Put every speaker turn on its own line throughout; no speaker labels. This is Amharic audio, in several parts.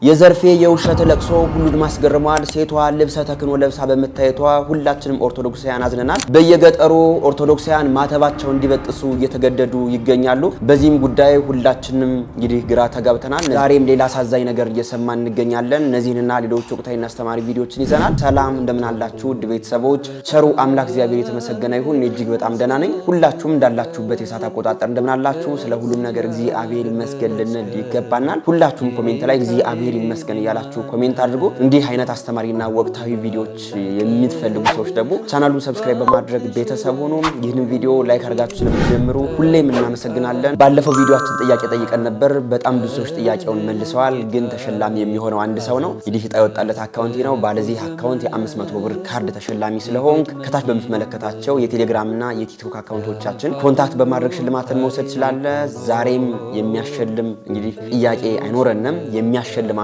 የዘርፌ የውሸት ለቅሶ ሁሉን ማስገርሟል። ሴቷ ልብሰ ተክህኖ ለብሳ በመታየቷ ሁላችንም ኦርቶዶክሳውያን አዝነናል። በየገጠሩ ኦርቶዶክሳውያን ማተባቸውን እንዲበጥሱ እየተገደዱ ይገኛሉ። በዚህም ጉዳይ ሁላችንም እንግዲህ ግራ ተጋብተናል። ዛሬም ሌላ አሳዛኝ ነገር እየሰማን እንገኛለን። እነዚህንና ሌሎች ወቅታዊና አስተማሪ ቪዲዮዎችን ይዘናል። ሰላም እንደምን አላችሁ ውድ ቤተሰቦች? ቸሩ አምላክ እግዚአብሔር የተመሰገነ ይሁን። እጅግ በጣም ደህና ነኝ። ሁላችሁም እንዳላችሁበት የሰዓት አቆጣጠር እንደምን አላችሁ? ስለ ሁሉም ነገር እግዚአብሔር ይመስገን ልንል ይገባናል። ሁላችሁም ኮሜንት ላይ እግዚአብሔር ይመስገን ያላችሁ ኮሜንት አድርጉ። እንዲህ አይነት አስተማሪና ወቅታዊ ቪዲዮዎች የምትፈልጉ ሰዎች ደግሞ ቻናሉን ሰብስክራይብ በማድረግ ቤተሰብ ሆኑ። ይህንን ቪዲዮ ላይክ አድርጋችሁ ስለምትጀምሩ ሁሌም እናመሰግናለን። ባለፈው ቪዲዮአችን ጥያቄ ጠይቀን ነበር። በጣም ብዙ ሰዎች ጥያቄውን መልሰዋል። ግን ተሸላሚ የሚሆነው አንድ ሰው ነው። እንግዲህ ዕጣ የወጣለት አካውንት ነው። ባለዚህ አካውንት የ500 ብር ካርድ ተሸላሚ ስለሆንክ ከታች በምትመለከታቸው የቴሌግራምና የቲክቶክ አካውንቶቻችን ኮንታክት በማድረግ ሽልማትን መውሰድ ትችላለህ። ዛሬም የሚያሸልም እንግዲህ ጥያቄ አይኖረንም። የሚያሸልም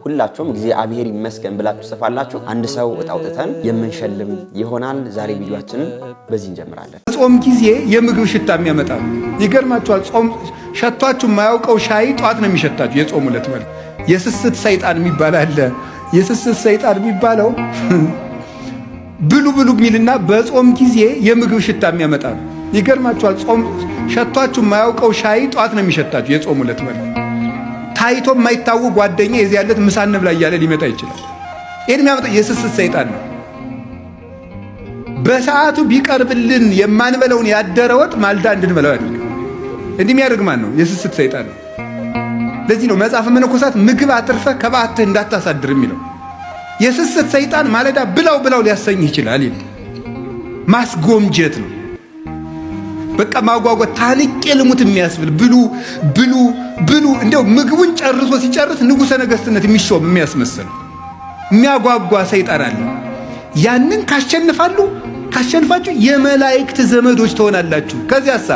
ሁላችሁም እግዚአብሔር ይመስገን ብላችሁ ጽፋላችሁ። አንድ ሰው ዕጣ አውጥተን የምንሸልም ይሆናል። ዛሬ ቪዲዮአችንን በዚህ እንጀምራለን።
ጾም ጊዜ የምግብ ሽታ የሚያመጣው ይገርማችኋል። ጾም ሸቷችሁ የማያውቀው ሻይ ጧት ነው የሚሸታችሁ። የጾም ዕለት ማለት የስስት ሰይጣን የሚባል አለ። የስስት ሰይጣን የሚባለው ብሉ ብሉ የሚልና በጾም ጊዜ የምግብ ሽታ የሚያመጣው ይገርማችኋል። ጾም ሸቷችሁ የማያውቀው ሻይ ጧት ነው የሚሸታችሁ። የጾም ዕለት ማለት ታይቶ የማይታወቅ ጓደኛ የዚህ ያለት ምሳ እንብላ እያለ ሊመጣ ይችላል። ይሄን የሚያመጣው የስስት ሰይጣን ነው። በሰዓቱ ቢቀርብልን የማንበለውን ያደረ ወጥ ማልዳ እንድንበላው ያደርጋል። እንዲህ የሚያደርግ ማን ነው? የስስት ሰይጣን ነው። ለዚህ ነው መጽሐፈ መነኮሳት ምግብ አትርፈ ከበዓትህ እንዳታሳድር የሚለው። የስስት ሰይጣን ማለዳ ብላው ብላው ሊያሰኝህ ይችላል። ማስጎምጀት ነው። በቃ ማጓጓት ታንቄ ልሙት የሚያስብል ብሉ ብሉ ብሉ። እንደው ምግቡን ጨርሶ ሲጨርስ ንጉሠ ነገሥትነት የሚሾም የሚያስመስል የሚያጓጓ ሰይጣን አለ። ያንን ካሸንፋችሁ የመላእክት ዘመዶች ትሆናላችሁ። ከዚያሳ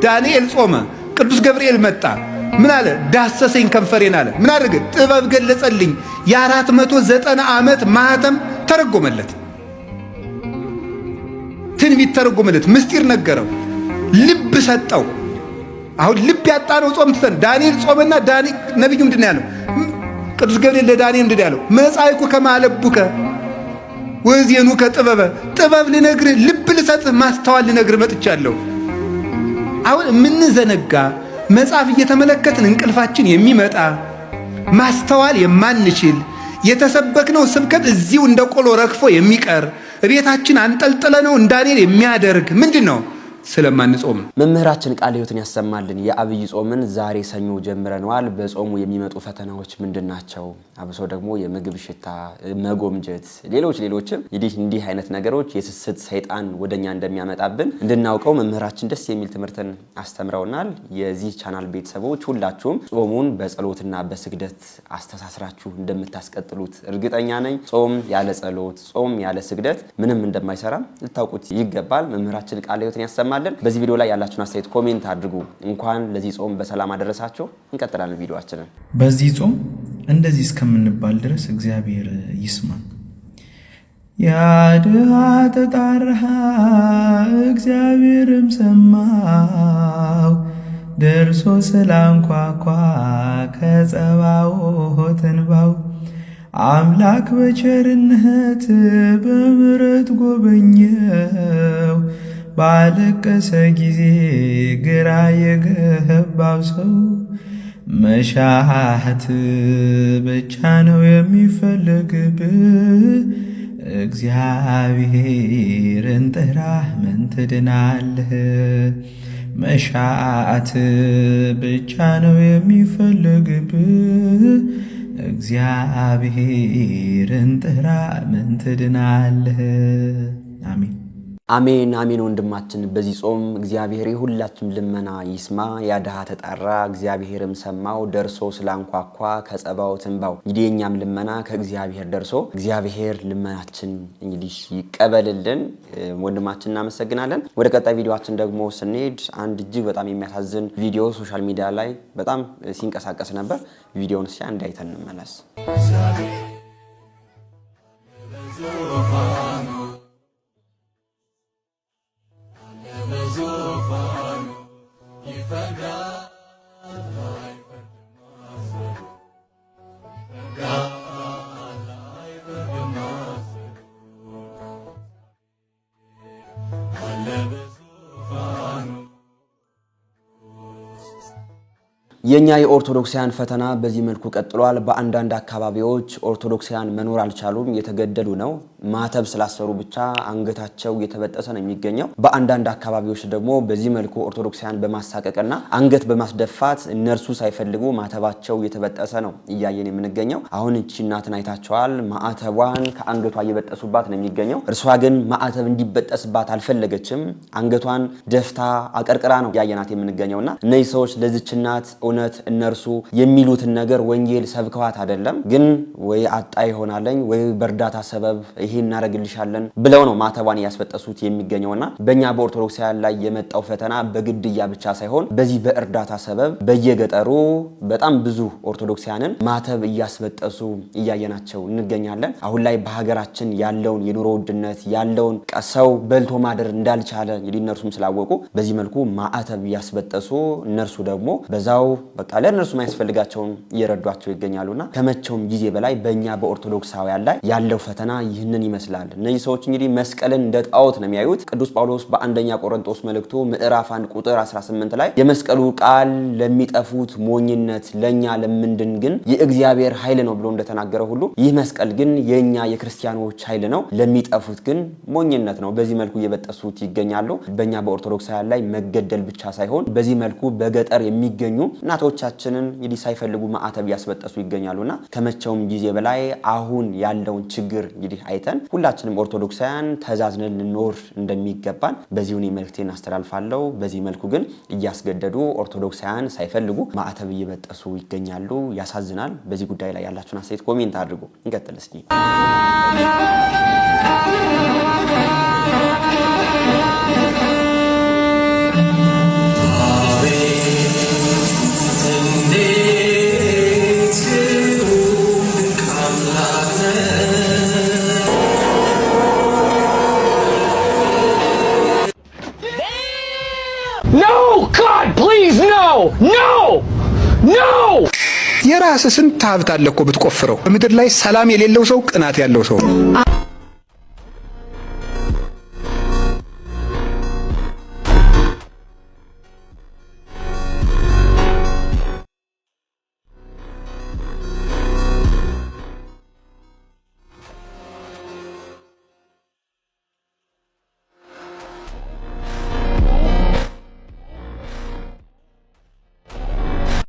ዳንኤል ጾመ፣ ቅዱስ ገብርኤል መጣ። ምን አለ? ዳሰሰኝ ከንፈሬን አለ። ምን አደረገ? ጥበብ ገለጸልኝ። የ490 ዓመት ማኅተም ተረጎመለት። ትንቢት ተረጎመለት። ምስጢር ነገረው። ልብ ሰጠው። አሁን ልብ ያጣነው ጾም ትተን ዳንኤል ጾመና ነብዩ ምንድን ነው ያለው? ቅዱስ ገብርኤል ለዳንኤል ምንድን ነው ያለው? መጻይኩ ከማለቡከ ወዜኑ ከጥበበ ጥበብ ልነግርህ፣ ልብ ልሰጥህ፣ ማስተዋል ልነግርህ መጥቻለሁ። አሁን የምንዘነጋ መጽሐፍ እየተመለከትን እንቅልፋችን የሚመጣ ማስተዋል የማንችል የተሰበክነው ስብከት እዚሁ እንደ ቆሎ ረግፎ የሚቀር ቤታችን አንጠልጥለነው እንዳንል የሚያደርግ ምንድን ነው? ስለማንጾም።
መምህራችን ቃለ ሕይወትን ያሰማልን። የአብይ ጾምን ዛሬ ሰኞ ጀምረናል። በጾሙ የሚመጡ ፈተናዎች ምንድናቸው? አብሶ ደግሞ የምግብ ሽታ፣ መጎምጀት፣ ሌሎችም እንዲህ አይነት ነገሮች የስስት ሰይጣን ወደኛ እንደሚያመጣብን እንድናውቀው መምህራችን ደስ የሚል ትምህርትን አስተምረውናል። የዚህ ቻናል ቤተሰቦች ሁላችሁም ጾሙን በጸሎትና በስግደት አስተሳስራችሁ እንደምታስቀጥሉት እርግጠኛ ነኝ። ጾም ያለ ጸሎት፣ ጾም ያለ ስግደት ምንም እንደማይሰራ ልታውቁት ይገባል። መምህራችን ቃለ ሕይወትን ያሰማልን። በዚህ ቪዲዮ ላይ ያላችሁን አስተያየት ኮሜንት አድርጉ። እንኳን ለዚህ ጾም በሰላም አደረሳችሁ። እንቀጥላለን ቪዲዮአችንን።
በዚህ ጾም እንደዚህ እስከምንባል ድረስ እግዚአብሔር ይስማን። ያድሃ ተጣራህ እግዚአብሔርም ሰማው፣ ደርሶ ስላንኳኳ ከጸባኦት እንባው። አምላክ በቸርነት በምሕረት ጎበኘው፣ ባለቀሰ ጊዜ ግራ የገባው ሰው። መሻት ብቻ ነው የሚፈልግብህ፣ እግዚአብሔርን ጥራህ ምን ትድናለህ? መሻት ብቻ ነው የሚፈልግብህ፣ እግዚአብሔርን ጥራህ ምን ትድናለህ? አሜን
አሜን አሜን። ወንድማችን በዚህ ጾም እግዚአብሔር የሁላችንም ልመና ይስማ። ያድሃ ተጣራ እግዚአብሔርም ሰማው፣ ደርሶ ስላንኳኳ ከጸባኦት እንባው። እንግዲህ የኛም ልመና ከእግዚአብሔር ደርሶ እግዚአብሔር ልመናችን እንግዲህ ይቀበልልን። ወንድማችን እናመሰግናለን። ወደ ቀጣይ ቪዲዮአችን ደግሞ ስንሄድ አንድ እጅግ በጣም የሚያሳዝን ቪዲዮ ሶሻል ሚዲያ ላይ በጣም ሲንቀሳቀስ ነበር። ቪዲዮውን እስኪ አንድ አይተን እንመለስ። የኛ የኦርቶዶክሳውያን ፈተና በዚህ መልኩ ቀጥሏል። በአንዳንድ አካባቢዎች ኦርቶዶክሳውያን መኖር አልቻሉም፣ የተገደሉ ነው። ማተብ ስላሰሩ ብቻ አንገታቸው እየተበጠሰ ነው የሚገኘው። በአንዳንድ አካባቢዎች ደግሞ በዚህ መልኩ ኦርቶዶክሳውያን በማሳቀቅና አንገት በማስደፋት እነርሱ ሳይፈልጉ ማተባቸው እየተበጠሰ ነው እያየን የምንገኘው። አሁን እቺ እናትን አይታቸዋል። ማዕተቧን ከአንገቷ እየበጠሱባት ነው የሚገኘው። እርሷ ግን ማዕተብ እንዲበጠስባት አልፈለገችም። አንገቷን ደፍታ አቀርቅራ ነው እያየናት የምንገኘውና እነዚህ ሰዎች ለዚች እናት እውነት እነርሱ የሚሉትን ነገር ወንጌል ሰብከዋት አይደለም፣ ግን ወይ አጣ ይሆናለኝ ወይ በእርዳታ ሰበብ ይሄ እናደርግልሻለን ብለው ነው ማተቧን እያስበጠሱት የሚገኘውና በእኛ በኦርቶዶክሳውያን ላይ የመጣው ፈተና በግድያ ብቻ ሳይሆን በዚህ በእርዳታ ሰበብ በየገጠሩ በጣም ብዙ ኦርቶዶክሳውያንን ማተብ እያስበጠሱ እያየናቸው እንገኛለን። አሁን ላይ በሀገራችን ያለውን የኑሮ ውድነት ያለውን ሰው በልቶ ማደር እንዳልቻለ እንግዲህ እነርሱም ስላወቁ በዚህ መልኩ ማዕተብ እያስበጠሱ እነርሱ ደግሞ በዛው በቃ ለእነርሱ ማያስፈልጋቸውን እየረዷቸው ይገኛሉና ከመቼውም ጊዜ በላይ በእኛ በኦርቶዶክሳውያን ላይ ያለው ፈተና ይህንን ይመስላል። እነዚህ ሰዎች እንግዲህ መስቀልን እንደ ጣዖት ነው የሚያዩት። ቅዱስ ጳውሎስ በአንደኛ ቆሮንቶስ መልእክቱ ምዕራፍ 1 ቁጥር 18 ላይ የመስቀሉ ቃል ለሚጠፉት ሞኝነት ለኛ ለምንድን ግን የእግዚአብሔር ኃይል ነው ብሎ እንደተናገረ ሁሉ ይህ መስቀል ግን የኛ የክርስቲያኖች ኃይል ነው፣ ለሚጠፉት ግን ሞኝነት ነው። በዚህ መልኩ እየበጠሱት ይገኛሉ። በእኛ በኦርቶዶክሳውያን ላይ መገደል ብቻ ሳይሆን በዚህ መልኩ በገጠር የሚገኙ እናቶቻችንን እንግዲህ ሳይፈልጉ ማዕተብ ያስበጠሱ ይገኛሉና ከመቼውም ጊዜ በላይ አሁን ያለውን ችግር እንግዲህ አይተን ሁላችንም ኦርቶዶክሳውያን ተዛዝነን ልንኖር እንደሚገባን በዚሁን መልእክቴን አስተላልፋለሁ። በዚህ መልኩ ግን እያስገደዱ ኦርቶዶክሳውያን ሳይፈልጉ ማዕተብ እየበጠሱ ይገኛሉ። ያሳዝናል። በዚህ ጉዳይ ላይ ያላችሁን አስተያየት ኮሜንት አድርጉ። እንቀጥል እስኪ።
የራስህ ስንት ሀብት አለ እኮ ብትቆፍረው። በምድር ላይ ሰላም የሌለው ሰው ቅናት ያለው ሰው ነው።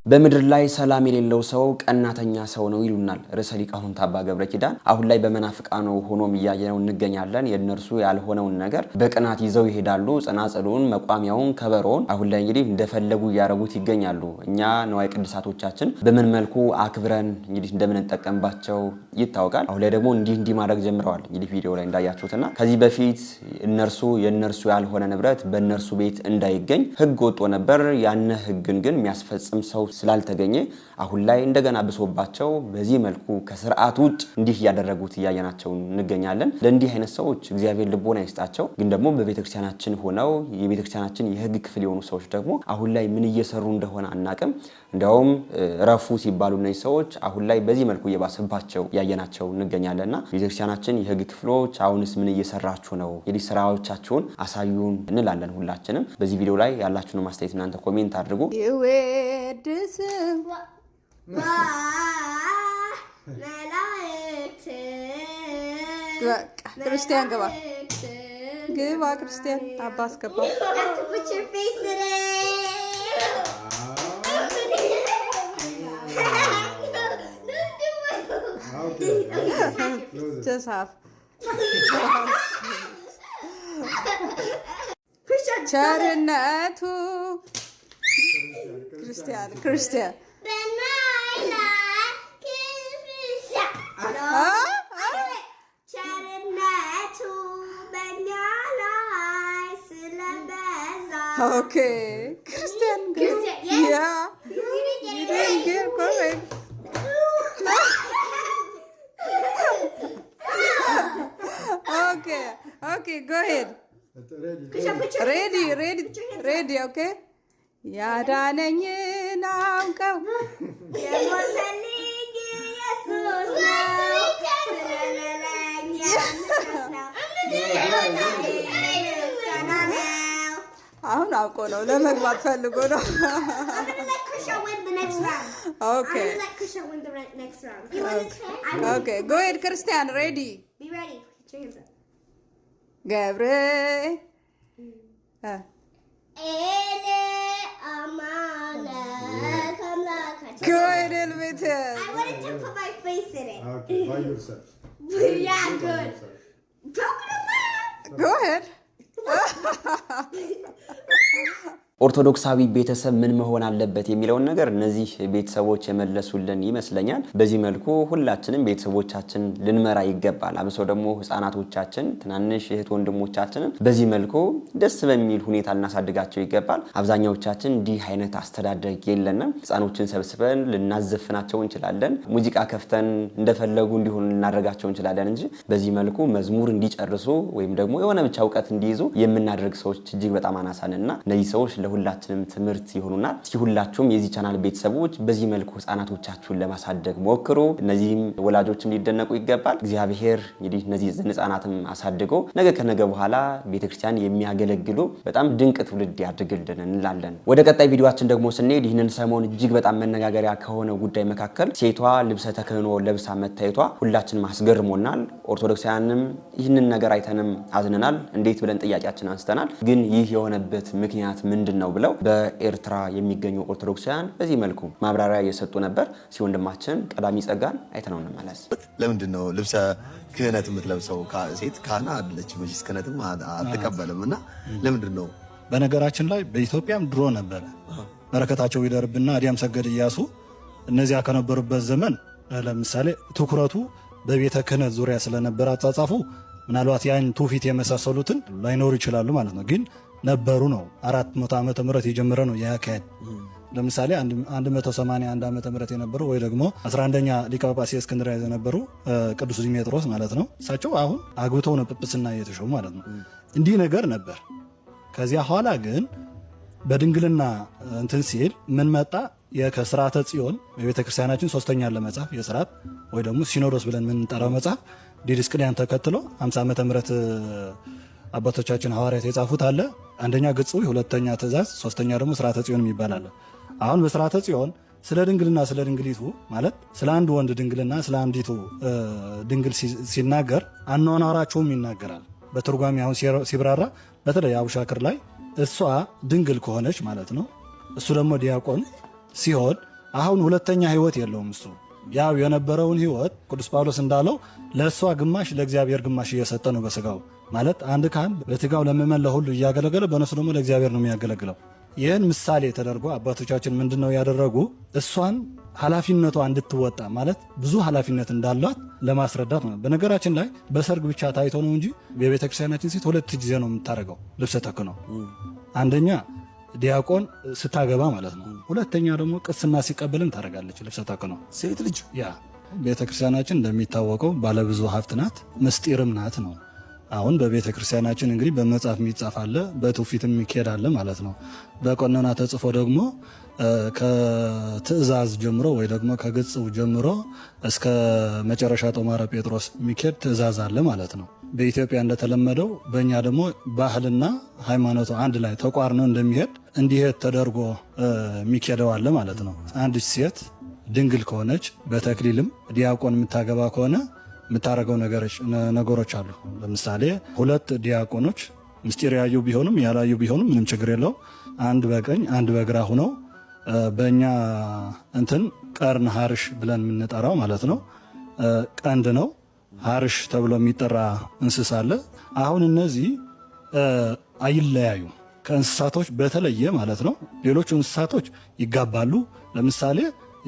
በምድር ላይ ሰላም የሌለው ሰው ቀናተኛ ሰው ነው ይሉናል ርዕሰ ሊቃውንት አባ ገብረ ኪዳን። አሁን ላይ በመናፍቃኑ ሆኖም እያየነው እንገኛለን። የእነርሱ ያልሆነውን ነገር በቅናት ይዘው ይሄዳሉ። ጽናጽሉን፣ መቋሚያውን፣ ከበሮውን አሁን ላይ እንግዲህ እንደፈለጉ እያደረጉት ይገኛሉ። እኛ ንዋየ ቅድሳቶቻችን በምን መልኩ አክብረን እንግዲህ እንደምንጠቀምባቸው ይታወቃል። አሁን ላይ ደግሞ እንዲህ ማድረግ ጀምረዋል። እንግዲህ ቪዲዮ ላይ እንዳያችሁትና ከዚህ በፊት የእነርሱ ያልሆነ ንብረት በእነርሱ ቤት እንዳይገኝ ሕግ ወጥቶ ነበር። ያነ ሕግን ግን የሚያስፈጽም ሰው ስላልተገኘ አሁን ላይ እንደገና ብሶባቸው በዚህ መልኩ ከስርዓት ውጭ እንዲህ ያደረጉት እያየናቸው እንገኛለን። ለእንዲህ አይነት ሰዎች እግዚአብሔር ልቦና ይስጣቸው። ግን ደግሞ በቤተክርስቲያናችን ሆነው የቤተክርስቲያናችን የህግ ክፍል የሆኑ ሰዎች ደግሞ አሁን ላይ ምን እየሰሩ እንደሆነ አናቅም። እንደውም ረፉ ሲባሉ እነዚህ ሰዎች አሁን ላይ በዚህ መልኩ እየባሰባቸው እያየናቸው እንገኛለንና ቤተክርስቲያናችን የህግ ክፍሎች አሁንስ ምን እየሰራችሁ ነው? እንግዲህ ስራዎቻችሁን አሳዩን እንላለን ሁላችንም። በዚህ ቪዲዮ ላይ ያላችሁን ማስተያየት እናንተ ኮሜንት አድርጉ።
ክርስቲያን ግባ ክርስቲያን አባስ ገባ። ቸርነቱ ክርስቲያን Okay, Christian, yeah, you didn't get correct. Okay, go ahead. Ready, okay? ያዳነኝን አውቀው አሁን አውቆ ነው ለመግባት ፈልጎ ነው
I'm gonna let Krisha win the next round.
Okay.
I'm gonna let Krisha win the next round. You want to try?
Okay, go ahead, Christian. Ready?
Be ready. Put your hands up.
Gabriel.
Ele amana kamla.
Go ahead, Elvitus.
I wanted to put my face in it.
Okay, by yourself.
Yeah, good. Don't be laugh.
Go ahead.
ኦርቶዶክሳዊ ቤተሰብ ምን መሆን አለበት የሚለውን ነገር እነዚህ ቤተሰቦች የመለሱልን ይመስለኛል። በዚህ መልኩ ሁላችንም ቤተሰቦቻችን ልንመራ ይገባል። አብሶ ደግሞ ህፃናቶቻችን ትናንሽ እህት ወንድሞቻችንን በዚህ መልኩ ደስ በሚል ሁኔታ ልናሳድጋቸው ይገባል። አብዛኛዎቻችን እንዲህ አይነት አስተዳደግ የለንም። ህፃኖችን ሰብስበን ልናዘፍናቸው እንችላለን፣ ሙዚቃ ከፍተን እንደፈለጉ እንዲሆኑ ልናደርጋቸው እንችላለን እንጂ በዚህ መልኩ መዝሙር እንዲጨርሱ ወይም ደግሞ የሆነ ብቻ እውቀት እንዲይዙ የምናደርግ ሰዎች እጅግ በጣም አናሳንና እነዚህ ሰዎች ለሁላችንም ትምህርት ይሆኑናል። እስኪ ሁላችሁም የዚህ ቻናል ቤተሰቦች በዚህ መልኩ ህፃናቶቻችሁን ለማሳደግ ሞክሩ። እነዚህም ወላጆችም ሊደነቁ ይገባል። እግዚአብሔር እንግዲህ እነዚህ ህፃናትም አሳድጎ ነገ ከነገ በኋላ ቤተክርስቲያን የሚያገለግሉ በጣም ድንቅ ትውልድ ያድርግልን እንላለን። ወደ ቀጣይ ቪዲዮአችን ደግሞ ስንሄድ ይህንን ሰሞን እጅግ በጣም መነጋገሪያ ከሆነ ጉዳይ መካከል ሴቷ ልብሰ ተክህኖ ለብሳ መታየቷ ሁላችንም አስገርሞናል። ኦርቶዶክሳውያንም ይህንን ነገር አይተንም አዝነናል። እንዴት ብለን ጥያቄያችን አንስተናል። ግን ይህ የሆነበት ምክንያት ምንድነው ብለው በኤርትራ የሚገኙ ኦርቶዶክሳውያን በዚህ መልኩ ማብራሪያ እየሰጡ ነበር። ሲወንድማችን ቀዳሚ ጸጋን አይተነው እንመለስ።
ለምንድነው ልብሰ ክህነት የምትለብሰው? ሴት ካህና አይደለች መቼስ ክህነትም አትቀበልምና ለምንድነው?
በነገራችን ላይ በኢትዮጵያም ድሮ ነበር። በረከታቸው ይደርብና አዲያም ሰገድ ኢያሱ እነዚያ ከነበሩበት ዘመን ለምሳሌ ትኩረቱ በቤተ ክህነት ዙሪያ ስለነበረ አጻጻፉ ምናልባት ያን ትውፊት የመሳሰሉትን ላይኖሩ ይችላሉ ማለት ነው። ግን ነበሩ ነው። 400 ዓመተ ምህረት የጀመረ ነው ያካሄድ። ለምሳሌ 181 ዓመተ ምህረት የነበረው ወይ ደግሞ 11ኛ ሊቀ ጳጳስ የእስክንድርያ የነበሩ ቅዱስ ዲሜጥሮስ ማለት ነው። እሳቸው አሁን አግብተው ነው ጵጵስና እየተሾሙ ማለት ነው። እንዲህ ነገር ነበር። ከዚያ ኋላ ግን በድንግልና እንትን ሲል ምን መጣ? ከስርዓተ ጽዮን የቤተ ክርስቲያናችን ሶስተኛ ለመጻፍ የስርዓት ወይ ደግሞ ሲኖዶስ ብለን የምንጠራው መጽሐፍ ዲድስቅልያን ተከትሎ 50 ዓመተ ምህረት አባቶቻችን ሐዋርያት የጻፉት አለ። አንደኛ ግጽዊ፣ ሁለተኛ ትእዛዝ፣ ሶስተኛ ደግሞ ስርዓተ ጽዮን የሚባል አለ። አሁን በስርዓተ ጽዮን ስለ ድንግልና ስለ ድንግሊቱ ማለት ስለ አንድ ወንድ ድንግልና ስለ አንዲቱ ድንግል ሲናገር አኗኗራቸውም ይናገራል። በትርጓሜ አሁን ሲብራራ በተለይ አቡሻክር ላይ እሷ ድንግል ከሆነች ማለት ነው፣ እሱ ደግሞ ዲያቆን ሲሆን አሁን ሁለተኛ ህይወት የለውም። እሱ ያው የነበረውን ህይወት ቅዱስ ጳውሎስ እንዳለው ለእሷ ግማሽ ለእግዚአብሔር ግማሽ እየሰጠ ነው በስጋው ማለት አንድ ካህን በስጋው ለምእመን ለሁሉ እያገለገለ በነፍሱ ደግሞ ለእግዚአብሔር ነው የሚያገለግለው። ይህን ምሳሌ ተደርጎ አባቶቻችን ምንድነው ያደረጉ? እሷን ኃላፊነቷ እንድትወጣ ማለት ብዙ ኃላፊነት እንዳላት ለማስረዳት ነው። በነገራችን ላይ በሰርግ ብቻ ታይቶ ነው እንጂ የቤተክርስቲያናችን ሴት 2 ጊዜ ነው የምታደርገው ልብሰ ተክህኖ። አንደኛ ዲያቆን ስታገባ ማለት ነው። ሁለተኛ ደግሞ ቅስና ሲቀበልን ታደርጋለች ልብሰ ተክህኖ ሴት ልጅ። ያ ቤተክርስቲያናችን እንደሚታወቀው ባለብዙ ሀብት ናት፣ ምስጢርም ናት ነው። አሁን በቤተ ክርስቲያናችን እንግዲህ በመጽሐፍ የሚጻፍ አለ፣ በትውፊትም የሚካሄድ አለ ማለት ነው። በቀኖና ተጽፎ ደግሞ ከትእዛዝ ጀምሮ ወይ ደግሞ ከግጽው ጀምሮ እስከ መጨረሻ ጦማረ ጴጥሮስ የሚካሄድ ትእዛዝ አለ ማለት ነው። በኢትዮጵያ እንደተለመደው በእኛ ደግሞ ባህልና ሃይማኖቱ አንድ ላይ ተቋርነው እንደሚሄድ እንዲሄድ ተደርጎ የሚካሄደው አለ ማለት ነው። አንድ ሴት ድንግል ከሆነች በተክሊልም ዲያቆን የምታገባ ከሆነ የምታረገው ነገሮች አሉ። ለምሳሌ 2 ዲያቆኖች ምስጢር ያዩ ቢሆንም ያላዩ ቢሆንም ምንም ችግር የለው፣ አንድ በቀኝ አንድ በግራ ሆነው በእኛ እንትን ቀርን ሀርሽ ብለን የምንጠራው ማለት ነው። ቀንድ ነው ሀርሽ ተብሎ የሚጠራ እንስሳ አለ። አሁን እነዚህ አይለያዩ ከእንስሳቶች በተለየ ማለት ነው። ሌሎቹ እንስሳቶች ይጋባሉ። ለምሳሌ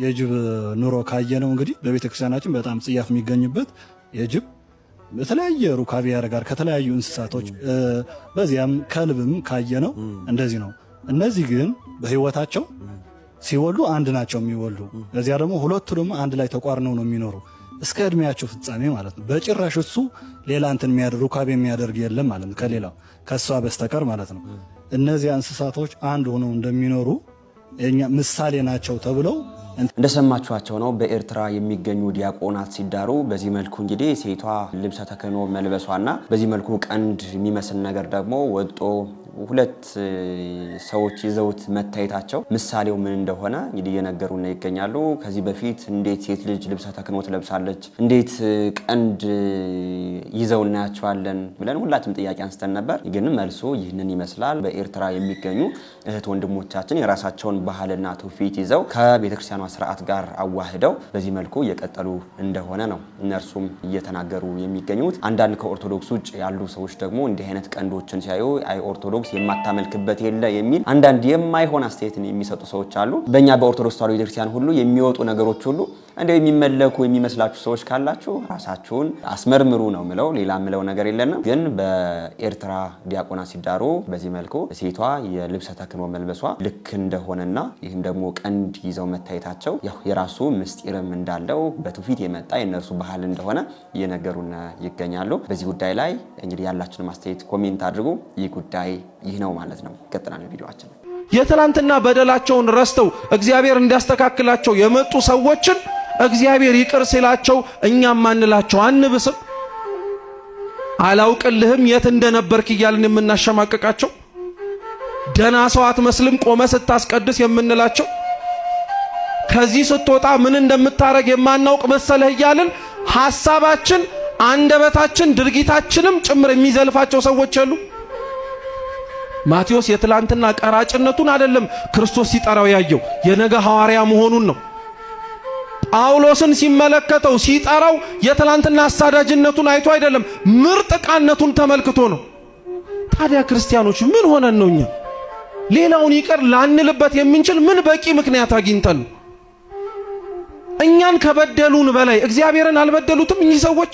የጅብ ኑሮ ካየነው እንግዲህ በቤተክርስቲያናችን በጣም ጽያፍ የሚገኝበት የጅብ በተለያየ ሩካቤ ያደርጋል ከተለያዩ እንስሳቶች። በዚያም ከልብም ካየነው እንደዚህ ነው። እነዚህ ግን በህይወታቸው ሲወልዱ አንድ ናቸው የሚወልዱ። ለዚያ ደግሞ ሁለቱ ደግሞ አንድ ላይ ተቋርነው ነው የሚኖሩ እስከ እድሜያቸው ፍጻሜ ማለት ነው። በጭራሽ እሱ ሌላ እንትን የሚያደርግ ሩካቤ የሚያደርግ የለም ማለት ነው ከሌላው ከሷ በስተቀር ማለት ነው። እነዚያ እንስሳቶች አንድ ሆነው እንደሚኖሩ የኛ ምሳሌ ናቸው ተብለው
እንደሰማችኋቸው ነው። በኤርትራ የሚገኙ ዲያቆናት ሲዳሩ በዚህ መልኩ እንግዲህ ሴቷ ልብሰ ተክህኖ መልበሷና በዚህ መልኩ ቀንድ የሚመስል ነገር ደግሞ ወጦ ሁለት ሰዎች ይዘውት መታየታቸው ምሳሌው ምን እንደሆነ እንግዲህ እየነገሩን ይገኛሉ። ከዚህ በፊት እንዴት ሴት ልጅ ልብሰ ተክህኖ ትለብሳለች፣ እንዴት ቀንድ ይዘው እናያቸዋለን ብለን ሁላችንም ጥያቄ አንስተን ነበር። ግን መልሱ ይህንን ይመስላል። በኤርትራ የሚገኙ እህት ወንድሞቻችን የራሳቸውን ባህልና ትውፊት ይዘው ከቤተክርስቲያኗ ስርዓት ጋር አዋህደው በዚህ መልኩ እየቀጠሉ እንደሆነ ነው እነርሱም እየተናገሩ የሚገኙት። አንዳንድ ከኦርቶዶክስ ውጭ ያሉ ሰዎች ደግሞ እንዲህ አይነት ቀንዶችን ሲያዩ አይ ኦርቶዶክስ የማታመልክበት የለ የሚል አንዳንድ የማይሆን አስተያየትን የሚሰጡ ሰዎች አሉ። በእኛ በኦርቶዶክስ ተዋሕዶ ቤተክርስቲያን ሁሉ የሚወጡ ነገሮች ሁሉ እንደው የሚመለኩ የሚመስላችሁ ሰዎች ካላችሁ ራሳችሁን አስመርምሩ ነው ምለው። ሌላ ምለው ነገር የለንም። ግን በኤርትራ ዲያቆናት ሲዳሩ በዚህ መልኩ ሴቷ የልብሰ ተክህኖ መልበሷ ልክ እንደሆነና ይህም ደግሞ ቀንድ ይዘው መታየታቸው ያው የራሱ ምስጢርም እንዳለው በትውፊት የመጣ የነርሱ ባህል እንደሆነ እየነገሩን ይገኛሉ። በዚህ ጉዳይ ላይ እንግዲህ ያላችሁን ማስተያየት ኮሜንት አድርጉ። ይህ ጉዳይ ይህ ነው ማለት ነው። ቀጥላን ቪዲዮአችን
የትላንትና በደላቸውን ረስተው እግዚአብሔር እንዲያስተካክላቸው የመጡ ሰዎችን እግዚአብሔር ይቅር ሲላቸው እኛም ማንላቸው አንብስም። አላውቅልህም የት እንደነበርክ እያልን የምናሸማቀቃቸው ደና ሰው አትመስልም ቆመ ስታስቀድስ የምንላቸው ከዚህ ስትወጣ ምን እንደምታረግ የማናውቅ መሰለህ እያልን ሐሳባችን አንደበታችን ድርጊታችንም ጭምር የሚዘልፋቸው ሰዎች አሉ። ማቴዎስ የትላንትና ቀራጭነቱን አይደለም ክርስቶስ ሲጠራው ያየው የነገ ሐዋርያ መሆኑን ነው። ጳውሎስን ሲመለከተው ሲጠራው የትላንትና አሳዳጅነቱን አይቶ አይደለም ምርጥ ቃነቱን ተመልክቶ ነው። ታዲያ ክርስቲያኖች ምን ሆነን ነው እኛ ሌላውን ይቅር ላንልበት የምንችል ምን በቂ ምክንያት አግኝተን? እኛን ከበደሉን በላይ እግዚአብሔርን አልበደሉትም እኚህ ሰዎች?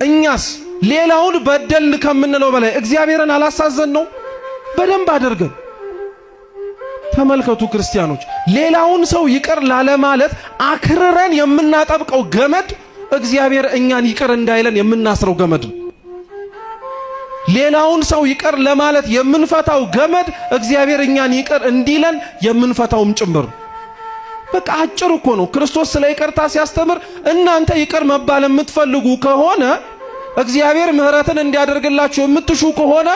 እኛስ ሌላውን በደልን ከምንለው በላይ እግዚአብሔርን አላሳዘን ነው? በደንብ አድርገን ተመልከቱ ክርስቲያኖች። ሌላውን ሰው ይቅር ላለ ማለት አክርረን የምናጠብቀው ገመድ እግዚአብሔር እኛን ይቅር እንዳይለን የምናስረው ገመድ ነው። ሌላውን ሰው ይቅር ለማለት የምንፈታው ገመድ እግዚአብሔር እኛን ይቅር እንዲለን የምንፈታውም ጭምር። በቃ አጭር እኮ ነው። ክርስቶስ ስለ ይቅርታ ሲያስተምር እናንተ ይቅር መባል የምትፈልጉ ከሆነ እግዚአብሔር ምሕረትን እንዲያደርግላችሁ የምትሹ ከሆነ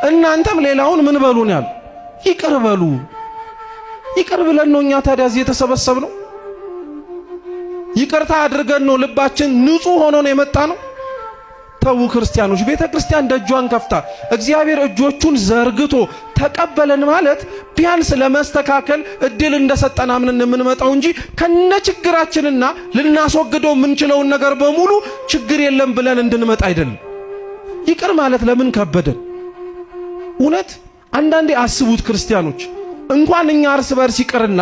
እናንተም ሌላውን ምን በሉን ያሉ ይቅር በሉ። ይቅር ብለን ነው እኛ ታዲያ እዚህ የተሰበሰብነው። ይቅርታ አድርገን ነው ልባችን ንጹህ ሆኖ ነው የመጣ ነው። ተው ክርስቲያኖች፣ ቤተ ክርስቲያን ደጇን ከፍታ እግዚአብሔር እጆቹን ዘርግቶ ተቀበለን ማለት ቢያንስ ለመስተካከል እድል እንደሰጠን አምነን የምንመጣው እንጂ ከነችግራችንና ልናስወግደው የምንችለውን ነገር በሙሉ ችግር የለም ብለን እንድንመጣ አይደለም። ይቅር ማለት ለምን ከበደን? እውነት አንዳንዴ አስቡት ክርስቲያኖች፣ እንኳን እኛ እርስ በርስ ይቅርና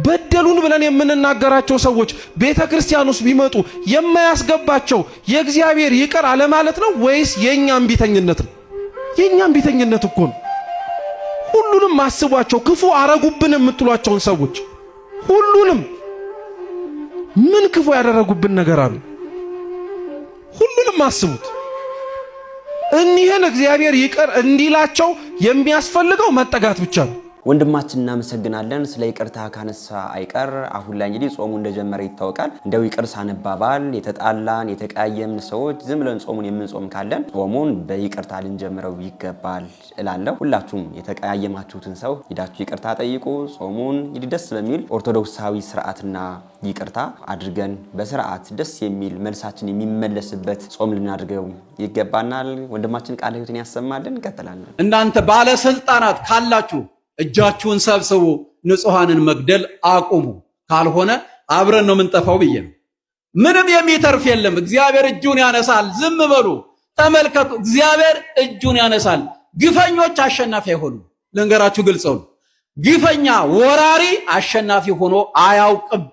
በደሉን ብለን የምንናገራቸው ሰዎች ቤተ ክርስቲያን ውስጥ ቢመጡ የማያስገባቸው የእግዚአብሔር ይቅር አለ ማለት ነው ወይስ የኛም ቢተኝነት ነው? የኛም ቢተኝነት እኮ ነው። ሁሉንም አስቧቸው። ክፉ አረጉብን የምትሏቸውን ሰዎች ሁሉንም ምን ክፉ ያደረጉብን ነገር አለ? ሁሉንም አስቡት። እኒህን እግዚአብሔር ይቅር እንዲላቸው የሚያስፈልገው መጠጋት ብቻ ነው።
ወንድማችን እናመሰግናለን። ስለ ይቅርታ ካነሳ አይቀር አሁን ላይ እንግዲህ ጾሙ እንደጀመረ ይታወቃል። እንደው ይቅር ሳንባባል የተጣላን የተቀያየምን ሰዎች ዝም ብለን ጾሙን የምንጾም ካለን ጾሙን በይቅርታ ልንጀምረው ይገባል እላለሁ። ሁላችሁም የተቀያየማችሁትን ሰው ሄዳችሁ ይቅርታ ጠይቁ። ጾሙን እንግዲህ ደስ በሚል ኦርቶዶክሳዊ ስርዓትና ይቅርታ አድርገን በስርዓት ደስ የሚል መልሳችን የሚመለስበት ጾም ልናድርገው ይገባናል። ወንድማችን ቃለ ሕይወትን ያሰማልን። እንቀጥላለን።
እናንተ ባለስልጣናት ካላችሁ እጃችሁን ሰብስቡ፣ ንጹሃንን መግደል አቁሙ፣ ካልሆነ አብረን ነው የምንጠፋው ብዬ ነው። ምንም የሚተርፍ የለም። እግዚአብሔር እጁን ያነሳል። ዝም በሉ፣ ተመልከቱ። እግዚአብሔር እጁን ያነሳል። ግፈኞች አሸናፊ አይሆኑ። ልንገራችሁ፣ ግልጽ ነው። ግፈኛ ወራሪ አሸናፊ ሆኖ አያውቅም።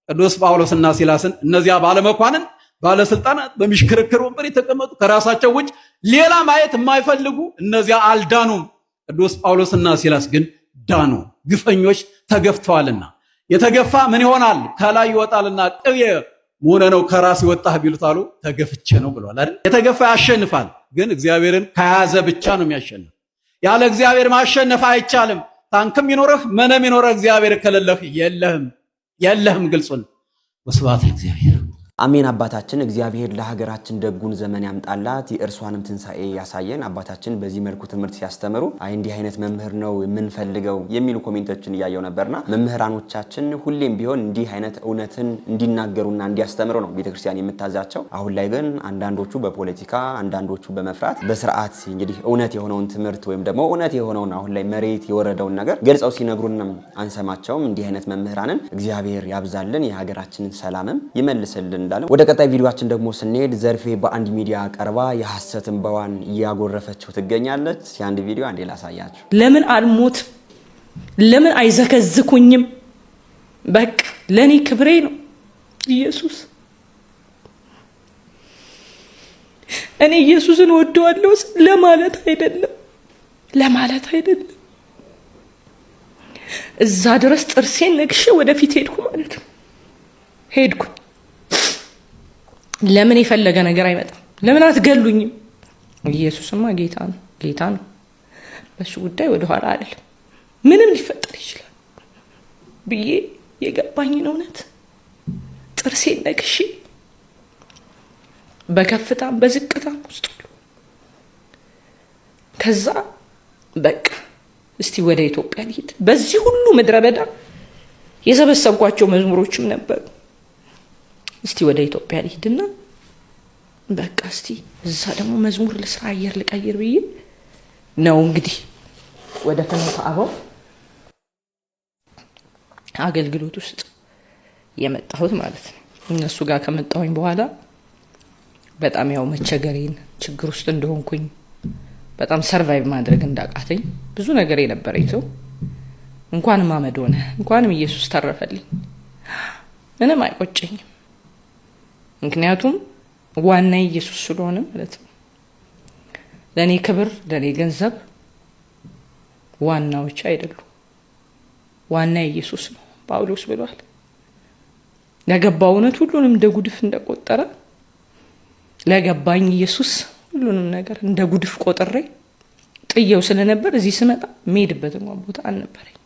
ቅዱስ ጳውሎስና ሲላስን እነዚያ ባለመኳንን ባለስልጣናት በሚሽከረከሩ ወንበር የተቀመጡ ከራሳቸው ውጭ ሌላ ማየት የማይፈልጉ እነዚያ አልዳኑም። ቅዱስ ጳውሎስና ሲላስ ግን ዳኑ። ግፈኞች ተገፍተዋልና። የተገፋ ምን ይሆናል? ከላይ ይወጣልና ቅቤ ሆነ ነው ከራስ ይወጣህ ቢሉት አሉ ተገፍቼ ነው ብሏል አይደል? የተገፋ ያሸንፋል። ግን እግዚአብሔርን ከያዘ ብቻ ነው የሚያሸንፍ። ያለ እግዚአብሔር ማሸነፍ አይቻልም። ታንክም ይኖርህ ምንም ይኖርህ እግዚአብሔር ከሌለህ የለህም። ግልጹን። ወስብሐት ለእግዚአብሔር።
አሜን። አባታችን እግዚአብሔር ለሀገራችን ደጉን ዘመን ያምጣላት የእርሷንም ትንሳኤ ያሳየን። አባታችን በዚህ መልኩ ትምህርት ሲያስተምሩ አይ እንዲህ አይነት መምህር ነው የምንፈልገው የሚሉ ኮሜንቶችን እያየው ነበርና መምህራኖቻችን ሁሌም ቢሆን እንዲህ አይነት እውነትን እንዲናገሩና እንዲያስተምሩ ነው ቤተክርስቲያን የምታዛቸው። አሁን ላይ ግን አንዳንዶቹ በፖለቲካ አንዳንዶቹ በመፍራት በስርዓት እንግዲህ እውነት የሆነውን ትምህርት ወይም ደግሞ እውነት የሆነውን አሁን ላይ መሬት የወረደውን ነገር ገልጸው ሲነግሩንም አንሰማቸውም። እንዲህ አይነት መምህራንን እግዚአብሔር ያብዛልን፣ የሀገራችንን ሰላምም ይመልስልን እንዳለ። ወደ ቀጣይ ቪዲዮአችን ደግሞ ስንሄድ ዘርፌ በአንድ ሚዲያ ቀርባ የሐሰት እንባዋን እያጎረፈችው ትገኛለች። የአንድ ቪዲዮ አንዴ ላሳያችሁ።
ለምን አልሞት? ለምን አይዘከዝኩኝም? በቃ ለኔ ክብሬ ነው ኢየሱስ። እኔ ኢየሱስን ወደዋለሁ ለማለት አይደለም እዛ ድረስ ጥርሴን ነክሼ ወደፊት ሄድኩ ማለት ነው። ሄድኩ። ለምን የፈለገ ነገር አይመጣም? ለምን አትገሉኝም? ኢየሱስማ ጌታ ነው። በሱ ጉዳይ ወደ ኋላ አይደለም። ምንም ሊፈጠር ይችላል ብዬ የገባኝን እውነት ጥርሴን ነክሼ በከፍታም በዝቅታም ውስጥ ከዛ በቃ እስቲ ወደ ኢትዮጵያ ልሂድ። በዚህ ሁሉ ምድረ በዳ የሰበሰብኳቸው መዝሙሮችም ነበሩ። እስቲ ወደ ኢትዮጵያ ልሂድና በቃ እስቲ እዛ ደግሞ መዝሙር ለስራ አየር ልቀይር ብዬ ነው እንግዲህ ወደ ፍኖተ አበው አገልግሎት ውስጥ የመጣሁት ማለት ነው። እነሱ ጋር ከመጣሁኝ በኋላ በጣም ያው መቸገሬን ችግር ውስጥ እንደሆንኩኝ በጣም ሰርቫይቭ ማድረግ እንዳቃተኝ ብዙ ነገር የነበረኝ ሰው እንኳንም አመድ ሆነ እንኳንም ኢየሱስ ተረፈልኝ ምንም አይቆጨኝም። ምክንያቱም ዋና ኢየሱስ ስለሆነ ማለት ነው። ለኔ ክብር ለኔ ገንዘብ ዋናዎች አይደሉም። ዋና ኢየሱስ ነው ጳውሎስ ብሏል። ለገባው እውነት ሁሉንም እንደ ጉድፍ እንደቆጠረ ለገባኝ ኢየሱስ ሁሉንም ነገር እንደ ጉድፍ ቆጥሬ ጥየው ስለነበር እዚህ ስመጣ መሄድበት ቦታ አልነበረኝ።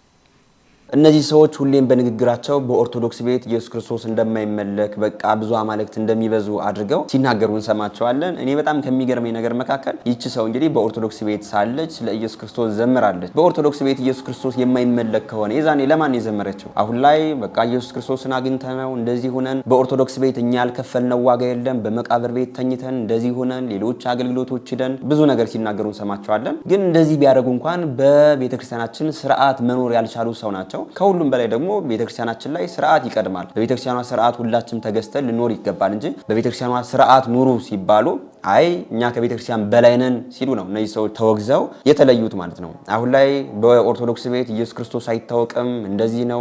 እነዚህ ሰዎች ሁሌም በንግግራቸው በኦርቶዶክስ ቤት ኢየሱስ ክርስቶስ እንደማይመለክ በቃ ብዙ አማልክት እንደሚበዙ አድርገው ሲናገሩ እንሰማቸዋለን። እኔ በጣም ከሚገርመኝ ነገር መካከል ይቺ ሰው እንግዲህ በኦርቶዶክስ ቤት ሳለች ለኢየሱስ ክርስቶስ ዘምራለች። በኦርቶዶክስ ቤት ኢየሱስ ክርስቶስ የማይመለክ ከሆነ የዛኔ ለማን የዘመረችው? አሁን ላይ በቃ ኢየሱስ ክርስቶስን አግኝተነው እንደዚህ ሆነን በኦርቶዶክስ ቤት እኛ ያልከፈልነው ዋጋ የለም፣ በመቃብር ቤት ተኝተን እንደዚህ ሆነን ሌሎች አገልግሎቶች ሄደን ብዙ ነገር ሲናገሩ እንሰማቸዋለን። ግን እንደዚህ ቢያደርጉ እንኳን በቤተክርስቲያናችን ስርዓት መኖር ያልቻሉ ሰው ናቸው። ከሁሉም በላይ ደግሞ ቤተክርስቲያናችን ላይ ስርዓት ይቀድማል። በቤተክርስቲያኗ ስርዓት ሁላችንም ተገዝተን ልኖር ይገባል እንጂ በቤተክርስቲያኗ ስርዓት ኑሩ ሲባሉ አይ እኛ ከቤተክርስቲያን በላይ ነን ሲሉ ነው እነዚህ ሰዎች ተወግዘው የተለዩት ማለት ነው። አሁን ላይ በኦርቶዶክስ ቤት ኢየሱስ ክርስቶስ አይታወቅም፣ እንደዚህ ነው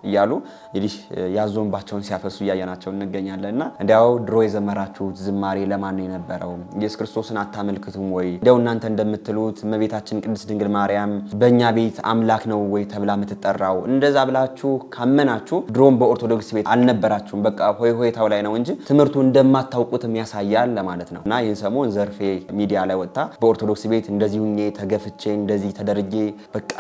እያሉ እንግዲህ ያዞንባቸውን ሲያፈሱ እያየናቸው እንገኛለንና እንዲያው ድሮ የዘመራችሁት ዝማሬ ለማን ነው የነበረው? ኢየሱስ ክርስቶስን አታመልክቱም ወይ? እንዲያው እናንተ እንደምትሉት እመቤታችን ቅድስት ድንግል ማርያም በእኛ ቤት አምላክ ነው ወይ ተብላ የምትጠራው? እንደዛ ብላችሁ ካመናችሁ ድሮም በኦርቶዶክስ ቤት አልነበራችሁም። በቃ ሆይታው ላይ ነው እንጂ ትምህርቱ እንደማታውቁትም ያሳያል ለማለት ነው። እና ይህን ሰሞን ዘርፌ ሚዲያ ላይ ወጣ በኦርቶዶክስ ቤት እንደዚህ ሁኜ ተገፍቼ እንደዚህ ተደርጌ በቃ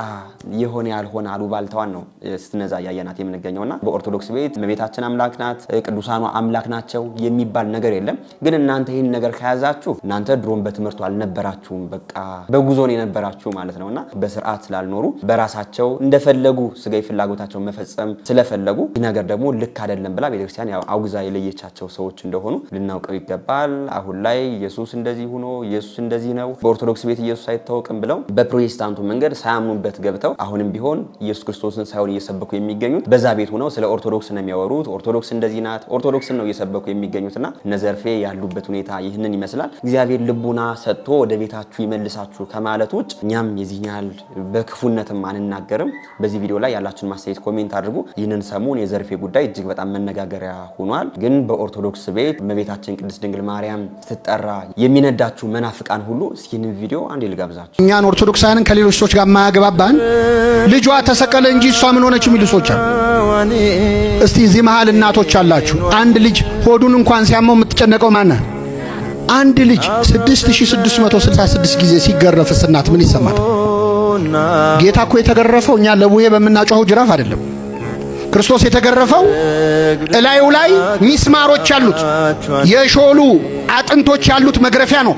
የሆነ ያልሆነ አሉባልታዋን ነው ስትነዛ ያየናት የምንገኘውና በኦርቶዶክስ ቤት እመቤታችን አምላክ ናት፣ ቅዱሳኑ አምላክ ናቸው የሚባል ነገር የለም። ግን እናንተ ይህን ነገር ከያዛችሁ እናንተ ድሮም በትምህርቱ አልነበራችሁም፣ በቃ በጉዞ ነው የነበራችሁ ማለት ነውና በስርዓት ስላልኖሩ በራሳቸው እንደፈለጉ ስጋዊ ፍላጎታቸው መፈጸም ስለፈለጉ ይህ ነገር ደግሞ ልክ አይደለም ብላ ቤተክርስቲያን ያው አውግዛ የለየቻቸው ሰዎች እንደሆኑ ልናውቀው ይገባል። አሁን ላይ ኢየሱስ እንደዚህ ሆኖ ኢየሱስ እንደዚህ ነው በኦርቶዶክስ ቤት ኢየሱስ አይታወቅም ብለው በፕሮቴስታንቱ መንገድ ሳያምኑበት ገብተው አሁንም ቢሆን ኢየሱስ ክርስቶስን ሳይሆን እየሰበኩ የሚገኙት በዛ ቤት ሆነው ስለ ኦርቶዶክስ ነው የሚያወሩት። ኦርቶዶክስ እንደዚህ ናት፣ ኦርቶዶክስን ነው እየሰበኩ የሚገኙትና እነዘርፌ ያሉበት ሁኔታ ይህንን ይመስላል። እግዚአብሔር ልቡና ሰጥቶ ወደ ቤታችሁ ይመልሳችሁ ከማለት ውጭ እኛም የዚህኛል በክፉነትም አንናገርም። በዚህ ቪዲዮ ላይ ያላችሁን ማስተያየት ኮሜንት አድርጉ። ይህንን ሰሞን የዘርፌ ጉዳይ እጅግ በጣም መነጋገሪያ ሆኗል። ግን በኦርቶዶክስ ቤት እመቤታችን ቅድስት ድንግል ማርያም ስትጠራ የሚነዳችሁ መናፍቃን ሁሉ እስኪንን ቪዲዮ አንዴ ልጋብዛችሁ።
እኛን ኦርቶዶክሳውያንን ከሌሎች ሰዎች ጋር ማያገባባን ልጇ ተሰቀለ እንጂ እሷ ምን ሆነች የሚሉ ሰዎች አሉ። እስቲ እዚህ መሃል እናቶች አላችሁ። አንድ ልጅ ሆዱን እንኳን ሲያመው የምትጨነቀው ማን ናት? አንድ ልጅ 6666 ጊዜ ሲገረፍስ እናት ምን ይሰማል? ጌታ እኮ የተገረፈው እኛ ለቡሄ በምናጮኸው ጅራፍ አይደለም። ክርስቶስ የተገረፈው እላዩ ላይ ሚስማሮች ያሉት የሾሉ አጥንቶች ያሉት መግረፊያ ነው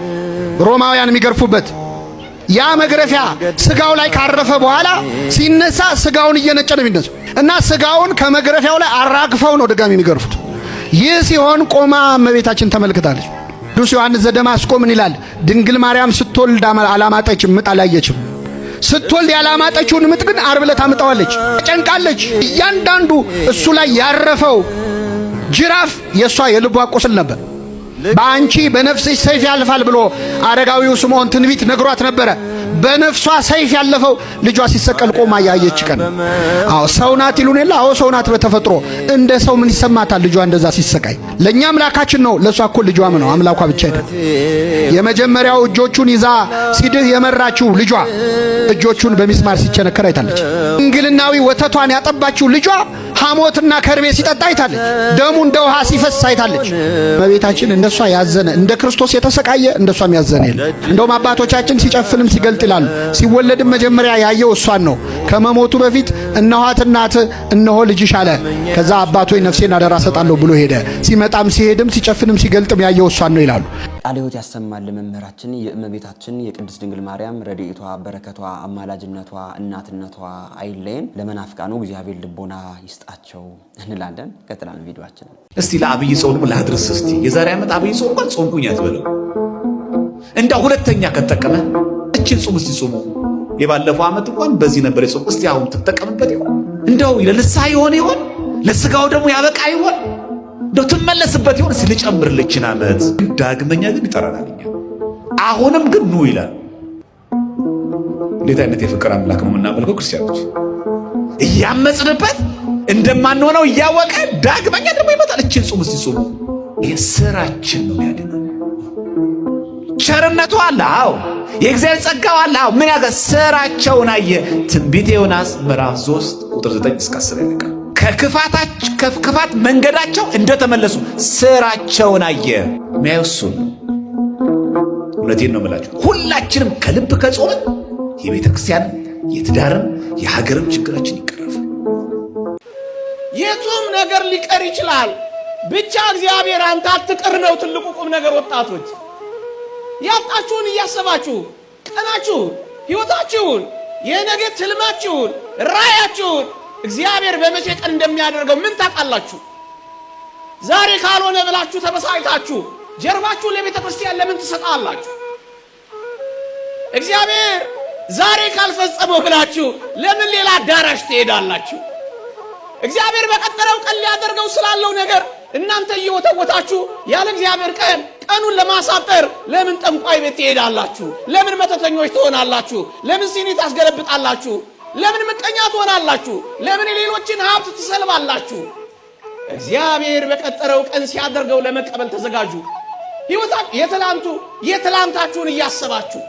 ሮማውያን የሚገርፉበት። ያ መግረፊያ ስጋው ላይ ካረፈ በኋላ ሲነሳ ስጋውን እየነጨ ነው የሚነሳው እና ስጋውን ከመግረፊያው ላይ አራግፈው ነው ድጋሚ የሚገርፉት። ይህ ሲሆን ቆማ እመቤታችን ተመልክታለች። ቅዱስ ዮሐንስ ዘደማስቆ ምን ይላል? ድንግል ማርያም ስትወልድ አላማጠችም፣ ምጥ አላየችም። ስትወልድ ያላማጠችውን ምጥ ግን ዓርብ ዕለት አምጣዋለች። ጨንቃለች። እያንዳንዱ እሱ ላይ ያረፈው ጅራፍ የሷ የልቧ ቁስል ነበር። በአንቺ በነፍስሽ ሰይፍ ያልፋል ብሎ አረጋዊው ስምዖን ትንቢት ነግሯት ነበረ። በነፍሷ ሰይፍ ያለፈው ልጇ ሲሰቀል ቆማ ያየች ቀን። አዎ ሰው ናት ይሉን የለ? አዎ ሰው ናት በተፈጥሮ። እንደ ሰው ምን ይሰማታል ልጇ እንደዛ ሲሰቃይ? ለኛ አምላካችን ነው፣ ለሷ እኮ ልጇም ነው፣ አምላኳ ብቻ አይደለም። የመጀመሪያው እጆቹን ይዛ ሲድህ የመራችው ልጇ እጆቹን በሚስማር ሲቸነከር አይታለች። እንግልናዊ ወተቷን ያጠባችው ልጇ ሐሞትና ከርቤ ሲጠጣ አይታለች። ደሙ እንደ ውሃ ሲፈስ አይታለች። እመቤታችን እንደሷ ያዘነ እንደ ክርስቶስ የተሰቃየ እንደሷም ያዘነ የለም። እንደውም አባቶቻችን ሲጨፍንም ሲገልጥ ይላሉ። ሲወለድም መጀመሪያ ያየው እሷን ነው። ከመሞቱ በፊት እነኋት እናት እነሆ ልጅሽ አለ። ከዛ አባቶይ ነፍሴን አደራ ሰጣለሁ ብሎ ሄደ። ሲመጣም ሲሄድም ሲጨፍንም ሲገልጥም ያየው እሷን ነው ይላሉ።
ቃለ ሕይወት ያሰማል። መምህራችን የእመቤታችን የቅድስት ድንግል ማርያም ረድኤቷ፣ በረከቷ፣ አማላጅነቷ፣ እናትነቷ አይለየን። ለመናፍቃኑ እግዚአብሔር ልቦና ይስጣቸው እንላለን። ቀጥላን ቪዲዮአችን
እስቲ ለአብይ ጾም ላድርስ። እስቲ የዛሬ ዓመት አብይ ጾም እንኳን ጾምኩኝ አትበለው። እንዳ ሁለተኛ ከተጠቀመ እቺን ጾም እስቲ ጾሙ። የባለፈው ዓመት እንኳን በዚህ ነበር የጾም። እስቲ አሁን ተጠቀምበት ይሆን? እንደው ለልሳ ይሆን ለስጋው ደግሞ ያበቃ ይሆን? እንደው ትመለስበት ይሆን? እስቲ ልጨምርልችን ዓመት። ዳግመኛ ግን ይጠራናል። አሁንም ግን ኑ ይላል። እንዴት አይነት የፍቅር አምላክ ነው የምናመልከው ክርስቲያኖች! እያመጽንበት እንደማንሆነው እያወቀ ዳግመኛ ደግሞ ይመጣል። እቺን ጾም እስቲ ጾሙ። ይሄ ስራችን ነው ያድነው። ቸርነቱ አለ። አዎ የእግዚአብሔር ጸጋው አለ። አዎ ምን ያገ ስራቸውን አየ። ትንቢተ ዮናስ ምዕራፍ 3 ቁጥር 9 እስከ 10 ያለቃል። ከክፋት መንገዳቸው እንደተመለሱ ስራቸውን አየ። የሚያዩሱን እውነቴን ነው የምላችሁ። ሁላችንም ከልብ ከጾምን የቤተ ክርስቲያን የትዳርን የሀገርን ችግራችን ይቀረፋል።
የቱም ነገር ሊቀር ይችላል። ብቻ እግዚአብሔር አንተ አትቅር ነው ትልቁ ቁም ነገር። ወጣቶች ያጣችሁን እያሰባችሁ ቀናችሁን፣ ሕይወታችሁን፣ የነገ ትልማችሁን፣ ራያችሁን እግዚአብሔር በመቼ ቀን እንደሚያደርገው ምን ታውቃላችሁ? ዛሬ ካልሆነ ብላችሁ ተበሳጭታችሁ ጀርባችሁን ለቤተ ክርስቲያን ለምን ትሰጣላችሁ? እግዚአብሔር ዛሬ ካልፈጸመው ብላችሁ ለምን ሌላ አዳራሽ ትሄዳላችሁ? እግዚአብሔር በቀጠረው ቀን ሊያደርገው ስላለው ነገር እናንተ እየወተወታችሁ ያለ እግዚአብሔር ቀኑን ለማሳጠር ለምን ጠንቋይ ቤት ትሄዳላችሁ? ለምን መተተኞች ትሆናላችሁ? ለምን ሲኒ ታስገለብጣላችሁ? ለምን ምቀኛ ትሆናላችሁ? ለምን የሌሎችን ሀብት ትሰልባላችሁ? እግዚአብሔር በቀጠረው ቀን ሲያደርገው ለመቀበል ተዘጋጁ። የትላንታችሁን እያሰባችሁ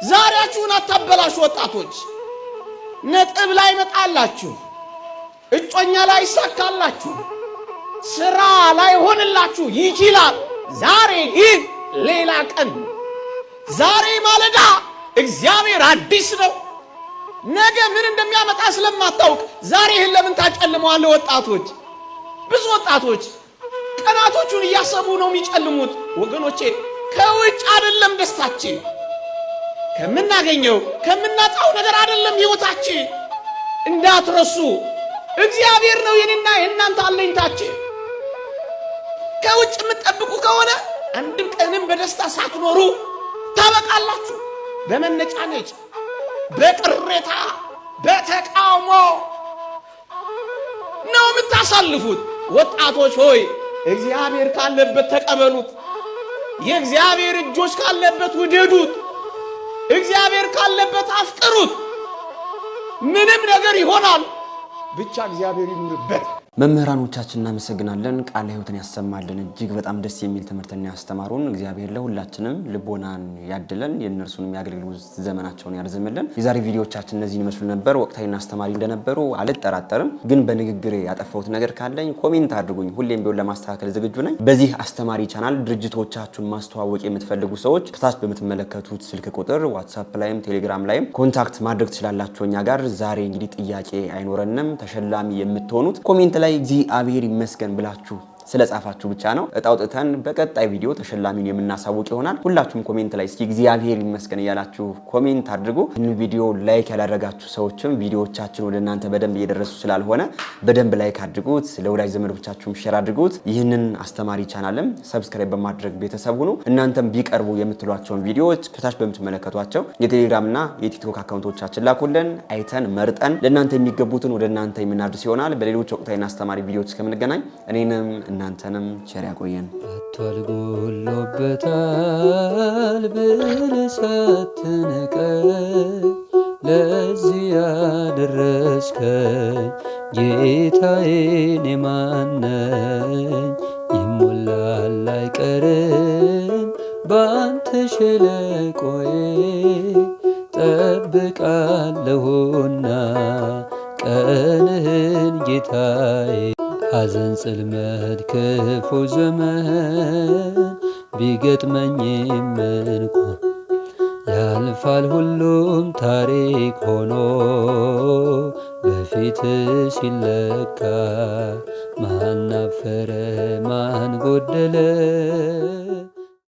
ዛሬያችሁን አታበላሹ። ወጣቶች ነጥብ ላይ መጣላችሁ፣ እጮኛ ላይ ይሳካላችሁ፣ ስራ ላይ ሆንላችሁ ይችላል። ዛሬ ግን ሌላ ቀን፣ ዛሬ ማለዳ እግዚአብሔር አዲስ ነው። ነገ ምን እንደሚያመጣ ስለማታውቅ ዛሬህን ለምን ታጨልመዋለህ? ወጣቶች፣ ብዙ ወጣቶች ቀናቶቹን እያሰቡ ነው የሚጨልሙት። ወገኖቼ ከውጭ አይደለም ደስታችን፣ ከምናገኘው ከምናጣው ነገር አይደለም ሕይወታችን። እንዳትረሱ፣ እግዚአብሔር ነው የኔና የእናንተ አለኝታችን። ከውጭ የምትጠብቁ ከሆነ አንድም ቀንም በደስታ ሳትኖሩ ታበቃላችሁ። በመነጫነጭ፣ በቅሬታ፣ በተቃውሞ ነው የምታሳልፉት። ወጣቶች ሆይ እግዚአብሔር ካለበት ተቀበሉት። የእግዚአብሔር እጆች ካለበት ውደዱት። እግዚአብሔር ካለበት አፍቅሩት። ምንም ነገር ይሆናል፣ ብቻ እግዚአብሔር ይኑርበት።
መምህራኖቻችን እናመሰግናለን። ቃለ ሕይወትን ያሰማልን። እጅግ በጣም ደስ የሚል ትምህርትን ያስተማሩን። እግዚአብሔር ለሁላችንም ልቦናን ያድለን፣ የእነርሱንም የአገልግሎት ዘመናቸውን ያርዝምልን። የዛሬ ቪዲዮዎቻችን እነዚህን ይመስሉ ነበር። ወቅታዊና አስተማሪ እንደነበሩ አልጠራጠርም። ግን በንግግሬ ያጠፋሁት ነገር ካለኝ ኮሜንት አድርጉኝ። ሁሌም ቢሆን ለማስተካከል ዝግጁ ነኝ። በዚህ አስተማሪ ቻናል ድርጅቶቻችሁን ማስተዋወቅ የምትፈልጉ ሰዎች ከታች በምትመለከቱት ስልክ ቁጥር ዋትስአፕ ላይም ቴሌግራም ላይም ኮንታክት ማድረግ ትችላላችሁ እኛ ጋር። ዛሬ እንግዲህ ጥያቄ አይኖረንም። ተሸላሚ የምትሆኑት ኮሜንት ላይ እግዚአብሔር ይመስገን ብላችሁ ስለጻፋችሁ ብቻ ነው። እጣውጥተን በቀጣይ ቪዲዮ ተሸላሚውን የምናሳውቅ ይሆናል። ሁላችሁም ኮሜንት ላይ እስኪ እግዚአብሔር ይመስገን እያላችሁ ኮሜንት አድርጉ። ይህን ቪዲዮ ላይክ ያላደረጋችሁ ሰዎችም ቪዲዮዎቻችን ወደ እናንተ በደንብ እየደረሱ ስላልሆነ በደንብ ላይክ አድርጉት። ለወዳጅ ዘመዶቻችሁም ሼር አድርጉት። ይህንን አስተማሪ ቻናልም ሰብስክራይብ በማድረግ ቤተሰብ ሁኑ። እናንተም ቢቀርቡ የምትሏቸውን ቪዲዮዎች ከታች በምትመለከቷቸው የቴሌግራምና የቲክቶክ አካውንቶቻችን ላኩልን። አይተን መርጠን ለእናንተ የሚገቡትን ወደ እናንተ የምናድርስ ይሆናል። በሌሎች ወቅታዊና አስተማሪ ቪዲዮዎች እስከምንገናኝ እኔንም እናንተንም ቸር ያቆየን።
አቷል ጎሎበታል ብለህ ሳትንቀኝ ለዚህ ያደረስከኝ ጌታዬ እኔ ማን ነኝ? ይሞላል አይቀርም ባንተ ሸለቆዬ ጠብቃለሁና ቀንህን ጌታዬ። ሐዘን ጽልመት ክፉ ዘመን ቢገጥመኝም እንኳን ያልፋል ሁሉም ታሪክ ሆኖ በፊት ሲለካ ማናፈረ